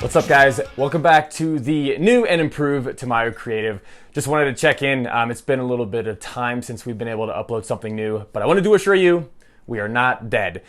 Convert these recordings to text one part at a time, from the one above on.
What's up, guys? Welcome back to the new and improved Tamayo Creative. Just wanted to check in. It's been a little bit of time since we've been able to upload something new, but I wanted to assure you, we are not dead.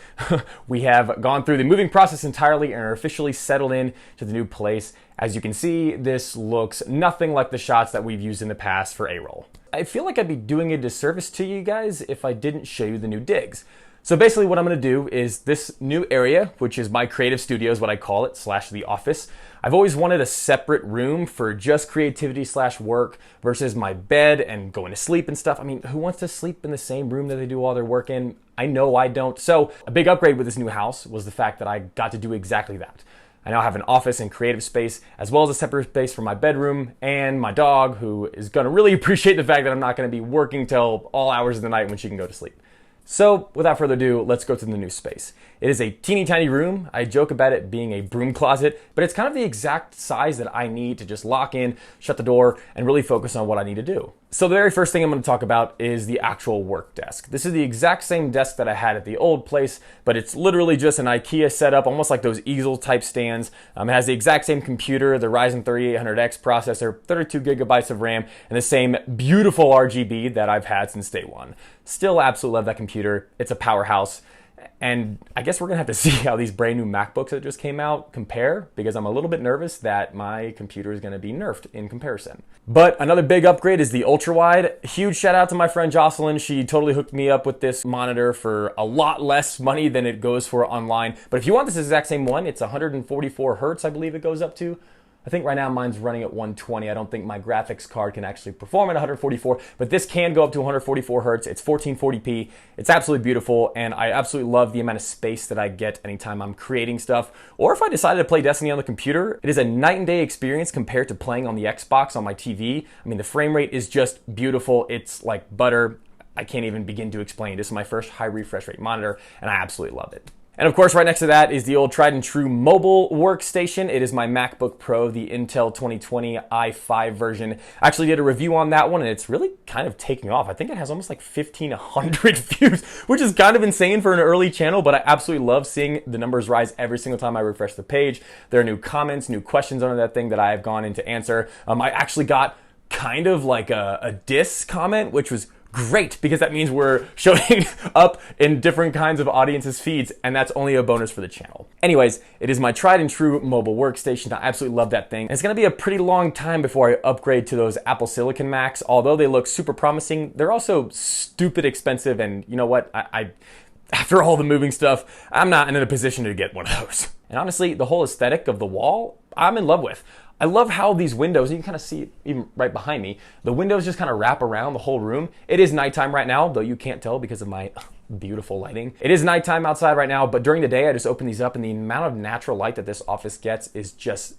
We have gone through the moving process entirely and are officially settled in to the new place. As you can see, this looks nothing like the shots that we've used in the past for A-roll. I feel like I'd be doing a disservice to you guys if I didn't show you the new digs. So basically what I'm gonna do is this new area, which is my creative studio is what I call it, / the office. I've always wanted a separate room for just creativity / work versus my bed and going to sleep and stuff. I mean, who wants to sleep in the same room that they do all their work in? I know I don't. So a big upgrade with this new house was the fact that I got to do exactly that. I now have an office and creative space, as well as a separate space for my bedroom and my dog, who is gonna really appreciate the fact that I'm not gonna be working till all hours of the night when she can go to sleep. So without further ado, let's go to the new space. It is a teeny tiny room. I joke about it being a broom closet, but it's kind of the exact size that I need to just lock in, shut the door, and really focus on what I need to do. So the very first thing I'm going to talk about is the actual work desk. This is the exact same desk that I had at the old place, but it's literally just an IKEA setup, almost like those easel type stands. It has the exact same computer, the Ryzen 3800X processor, 32 gigabytes of RAM, and the same beautiful RGB that I've had since day one. Still absolutely love that computer. It's a powerhouse. And I guess we're gonna have to see how these brand new MacBooks that just came out compare, because I'm a little bit nervous that my computer is gonna be nerfed in comparison. But another big upgrade is the ultra wide. Huge shout out to my friend Jocelyn. She totally hooked me up with this monitor for a lot less money than it goes for online. But if you want this exact same one, it's 144 Hertz, I believe it goes up to. I think right now mine's running at 120. I don't think my graphics card can actually perform at 144, but this can go up to 144 Hertz. It's 1440p. It's absolutely beautiful, and I absolutely love the amount of space that I get anytime I'm creating stuff. Or if I decided to play Destiny on the computer, it is a night and day experience compared to playing on the Xbox on my TV. I mean, the frame rate is just beautiful. It's like butter. I can't even begin to explain. This is my first high refresh rate monitor, and I absolutely love it. And of course, right next to that is the old tried and true mobile workstation. It is my MacBook Pro, the Intel 2020 i5 version. I actually did a review on that one, and it's really kind of taking off. I think it has almost like 1,500 views, which is kind of insane for an early channel, but I absolutely love seeing the numbers rise every single time I refresh the page. There are new comments, new questions under that thing that I have gone in to answer. I actually got kind of like a diss comment, which was great, because that means we're showing up in different kinds of audiences' feeds, and that's only a bonus for the channel. Anyways, it is my tried and true mobile workstation. I absolutely love that thing. And it's gonna be a pretty long time before I upgrade to those Apple Silicon Macs. Although they look super promising, they're also stupid expensive, and you know what? I after all the moving stuff, I'm not in a position to get one of those. And honestly, the whole aesthetic of the wall, I'm in love with. I love how these windows, you can kind of see it even right behind me, the windows just kind of wrap around the whole room. It is nighttime right now, though you can't tell because of my beautiful lighting. It is nighttime outside right now, but during the day I just open these up, and the amount of natural light that this office gets is just,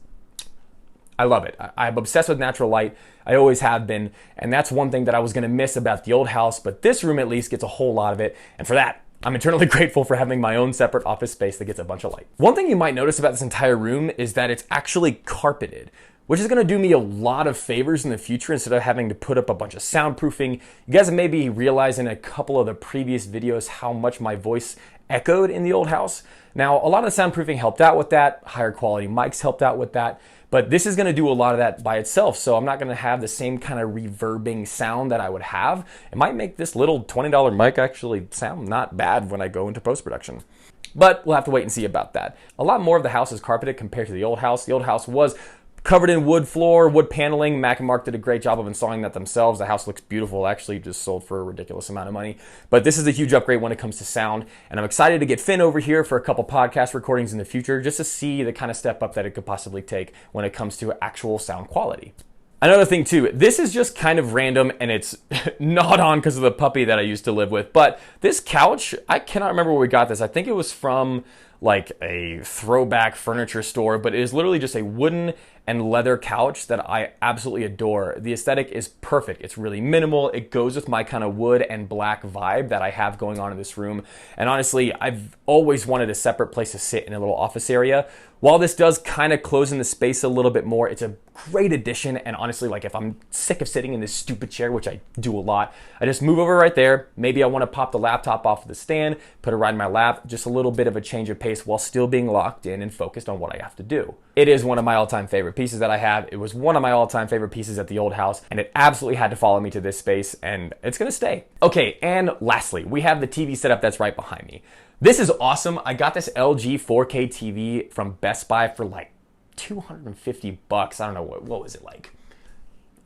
I love it. I'm obsessed with natural light. I always have been, and that's one thing that I was gonna miss about the old house, but this room at least gets a whole lot of it, and for that, I'm eternally grateful for having my own separate office space that gets a bunch of light. One thing you might notice about this entire room is that it's actually carpeted, which is gonna do me a lot of favors in the future instead of having to put up a bunch of soundproofing. You guys have maybe realized in a couple of the previous videos how much my voice echoed in the old house. Now, a lot of the soundproofing helped out with that, higher quality mics helped out with that, but this is gonna do a lot of that by itself, so I'm not gonna have the same kind of reverbing sound that I would have. It might make this little $20 mic actually sound not bad when I go into post-production. But we'll have to wait and see about that. A lot more of the house is carpeted compared to the old house. The old house was covered in wood floor, wood paneling. Mac and Mark did a great job of installing that themselves. The house looks beautiful. Actually just sold for a ridiculous amount of money. But this is a huge upgrade when it comes to sound. And I'm excited to get Finn over here for a couple podcast recordings in the future, just to see the kind of step up that it could possibly take when it comes to actual sound quality. Another thing too, this is just kind of random, and it's not on because of the puppy that I used to live with, but this couch, I cannot remember where we got this. I think it was from like a throwback furniture store, but it is literally just a wooden and leather couch that I absolutely adore. The aesthetic is perfect. It's really minimal. It goes with my kind of wood and black vibe that I have going on in this room. And honestly, I've always wanted a separate place to sit in a little office area. While this does kind of close in the space a little bit more, it's a great addition. And honestly, like if I'm sick of sitting in this stupid chair, which I do a lot, I just move over right there. Maybe I want to pop the laptop off of the stand, put it right in my lap, just a little bit of a change of pace space while still being locked in and focused on what I have to do. It is one of my all-time favorite pieces that I have. It was one of my all-time favorite pieces at the old house, and it absolutely had to follow me to this space, and it's gonna stay. Okay, and lastly, we have the TV setup that's right behind me. This is awesome. I got this LG 4K TV from Best Buy for like $250. I don't know, what was it like?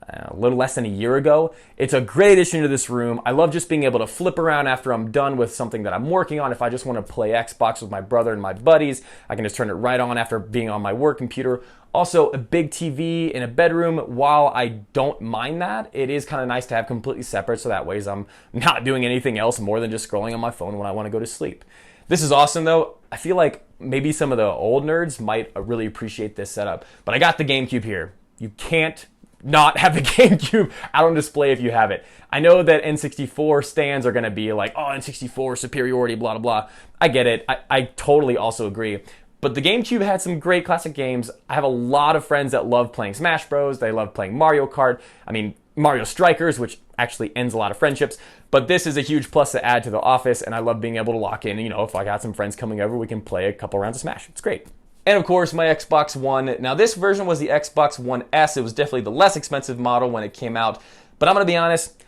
A little less than a year ago. It's a great addition to this room. I love just being able to flip around after I'm done with something that I'm working on. If I just want to play Xbox with my brother and my buddies, I can just turn it right on after being on my work computer. Also, a big TV in a bedroom. While I don't mind that, it is kind of nice to have completely separate, so that way I'm not doing anything else more than just scrolling on my phone when I want to go to sleep. This is awesome though. I feel like maybe some of the old nerds might really appreciate this setup, but I got the GameCube here. You can't not have the GameCube out on display if you have it. I know that N64 stands are going to be like, oh, N64 superiority, blah, blah, blah. I get it. I totally also agree. But the GameCube had some great classic games. I have a lot of friends that love playing Smash Bros. They love playing Mario Kart. I mean, Mario Strikers, which actually ends a lot of friendships. But this is a huge plus to add to the office, and I love being able to lock in. You know, if I got some friends coming over, we can play a couple rounds of Smash. It's great. And of course, my Xbox One. Now, this version was the Xbox One S. It was definitely the less expensive model when it came out. But I'm going to be honest,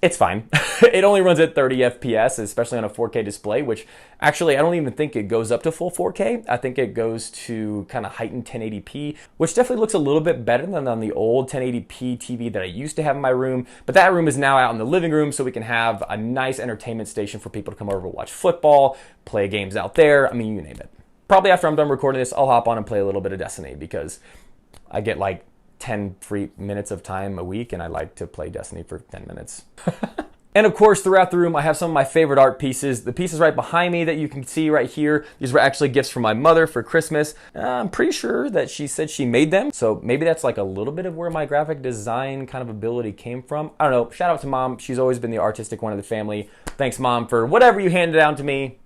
it's fine. It only runs at 30 FPS, especially on a 4K display, which actually I don't even think it goes up to full 4K. I think it goes to kind of heightened 1080p, which definitely looks a little bit better than on the old 1080p TV that I used to have in my room. But that room is now out in the living room, so we can have a nice entertainment station for people to come over to watch football, play games out there. I mean, you name it. Probably after I'm done recording this, I'll hop on and play a little bit of Destiny because I get like 10 free minutes of time a week, and I like to play Destiny for 10 minutes. And of course, throughout the room, I have some of my favorite art pieces. The pieces right behind me that you can see right here, these were actually gifts from my mother for Christmas. I'm pretty sure that she said she made them, so maybe that's like a little bit of where my graphic design kind of ability came from. I don't know. Shout out to Mom. She's always been the artistic one of the family. Thanks, Mom, for whatever you handed down to me,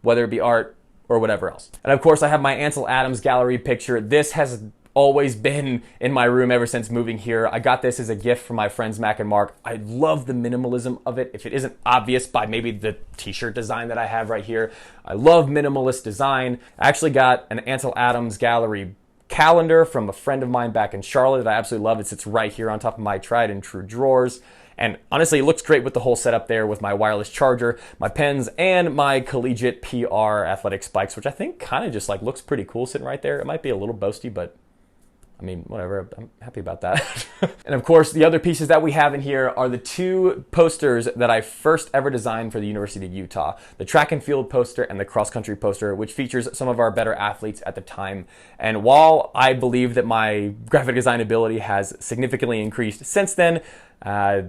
whether it be art or whatever else. And of course, I have my Ansel Adams gallery picture. This has always been in my room ever since moving here. I got this as a gift from my friends Mac and Mark. I love the minimalism of it. If it isn't obvious by maybe the t-shirt design that I have right here, I love minimalist design. I actually got an Ansel Adams gallery calendar from a friend of mine back in Charlotte that I absolutely love. It sits right here on top of my tried and true drawers. And honestly, it looks great with the whole setup there with my wireless charger, my pens, and my collegiate PR athletic spikes, which I think kind of just like looks pretty cool sitting right there. It might be a little boasty, but I mean, whatever, I'm happy about that. And of course, the other pieces that we have in here are the two posters that I first ever designed for the University of Utah. The track and field poster and the cross country poster, which features some of our better athletes at the time. And while I believe that my graphic design ability has significantly increased since then,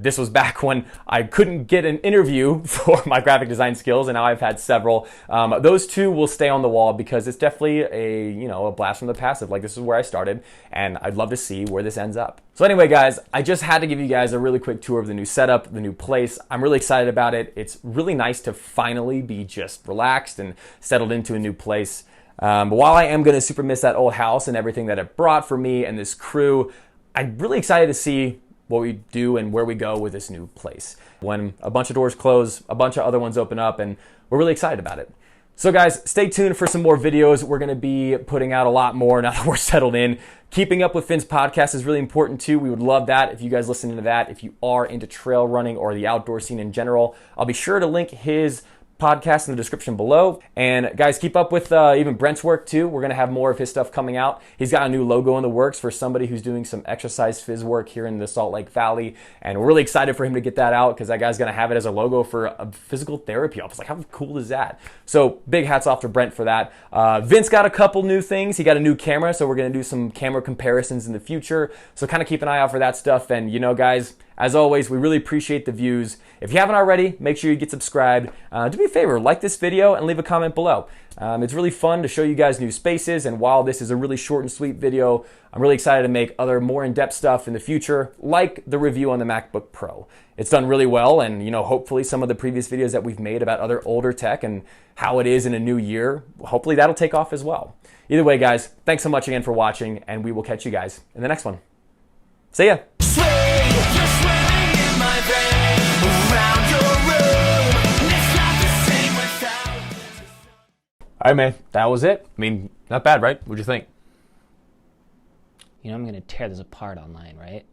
this was back when I couldn't get an interview for my graphic design skills, and now I've had several. Those two will stay on the wall because it's definitely a blast from the past. Like, this is where I started, and I'd love to see where this ends up. So anyway, guys, I just had to give you guys a really quick tour of the new setup, the new place. I'm really excited about it. It's really nice to finally be just relaxed and settled into a new place. But while I am going to super miss that old house and everything that it brought for me and this crew, I'm really excited to see what we do and where we go with this new place. When a bunch of doors close, a bunch of other ones open up, and we're really excited about it. So guys, stay tuned for some more videos. We're gonna be putting out a lot more now that we're settled in. Keeping up with Finn's podcast is really important too. We would love that if you guys listen to that. If you are into trail running or the outdoor scene in general, I'll be sure to link his podcast in the description below. And guys, keep up with even Brent's work too. We're gonna have more of his stuff coming out. He's got a new logo in the works for somebody who's doing some exercise phys work here in the Salt Lake Valley, and we're really excited for him to get that out because that guy's gonna have it as a logo for a physical therapy office. Like, how cool is that? So big hats off to Brent for that. Vince got a couple new things. He got a new camera, so we're gonna do some camera comparisons in the future. So kind of keep an eye out for that stuff. And guys, as always, we really appreciate the views. If you haven't already, make sure you get subscribed. Do me a favor, like this video and leave a comment below. It's really fun to show you guys new spaces, and while this is a really short and sweet video, I'm really excited to make other more in-depth stuff in the future, like the review on the MacBook Pro. It's done really well, and hopefully some of the previous videos that we've made about other older tech and how it is in a new year, hopefully that'll take off as well. Either way, guys, thanks so much again for watching, and we will catch you guys in the next one. See ya! All right, man. That was it. I mean, not bad, right? What'd you think? I'm going to tear this apart online, right?